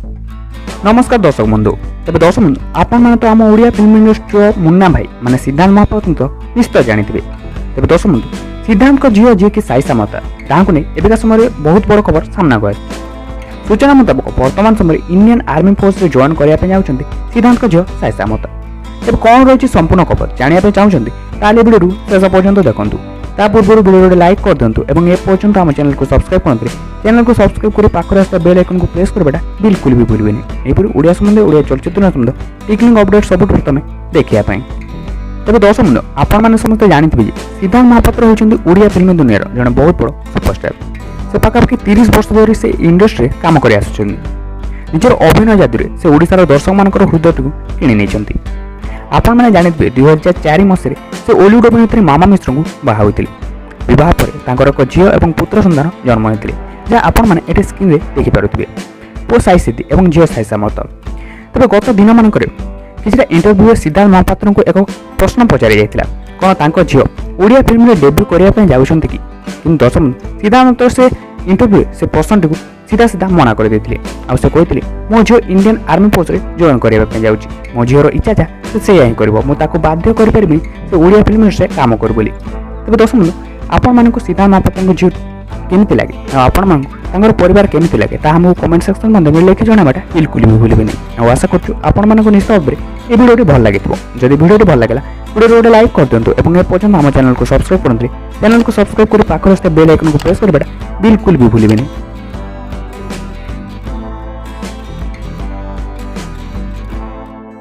नमस्कार दर्शक बंधु। तेज दर्शक बंधु आपण तो आम ओडिया फिल्म इंडस्ट्री मुन्ना भाई माने सिद्धांत महापात्र तो निश्चय जानते। तेज दर्शक बंधु सिद्धांत झील जी की साई सामता ताकू नहीं एबिका समय बहुत बड़ खबर सामना गए। सूचना मुताबक वर्तमान समय इंडियन आर्मी फोर्स रे जॉइन करने जाऊँच सिद्धांत झील साई सामता। तेज कौन रही संपूर्ण खबर जानते चाहते ताले वीडियो शेष पर्यंत देखूँ। ता पूर्व वीडियो लाइक कर दिंतु और ए पर्यंत आम चैनल को सब्सक्राइब करते चैनल को सब्सक्राइब कर पाखर आसता बेल आइकन को प्रेस करवाटा बिल्कुल भी भूलबेनि। यहपर ओडिया संबंध ओडिया चलचित्र संबंध टिकलिंग अपडेट सब प्रथम देखा। तेज दर्शक बंधु आपण मैंने समस्त जानते सिद्धांत महापात्र होती ओडिया फिल्म दुनिया जड़े बहुत बड़ सुपरस्टार। से पाखापाखि 30 वर्ष धरी से इंडस्ट्री काम कर निजर अभिनय जादुरे से ओडिशार दर्शक मान हृदय को किणी आपण मैंने जानते 2004 मसीह से ओलीवुड अभिनेत्री मामा मिश्र को बाहा होते। बह पर एक झील और पुत्र सन्तान जन्म होते जहाँ आपण मैंने स्क्रीन में देखिपे पु साई सिद्धि और झील साई सामत। तेज गत दिन मानक किसी इंटरव्यू सिद्धांत महापात्र को एक प्रश्न पचार जाता कौन झील ओडिया फिल्म में डेब्यू करने जाऊँच कि दर्शक सिद्धांत से इंटरव्यू से प्रश्न टी सीधा सीधा मना कर देते से कहते मो झील इंडियन आर्मी फोर्स में जॉइन करने जाऊँगी मो झीर इच्छा था से या कर बाध्य करी से ओडिया फिल्म इंडस्ट्री काम कर बोली। तेज दर्शक बंधु आपण मानक सिद्धांत महापात्र झील केमी लगे आपण परिवार केमी लगे ताकि कमेंट सेक्शन में लिखि जनावाटा बिल्कुल भी भूलबेनि। आशा करूँ निश्चित भाव में ये वीडियो भल लगे। जब वीडियो भल लगे वीडियो गोटे लाइक कर दिंतु और ए पर्यंत आम चैनल को सब्सक्राइब करते चैनल को सब्सक्राइब कर पाखर बेल आइकन को प्रेस करवाटा बिल्कुल भी भूलबेनि।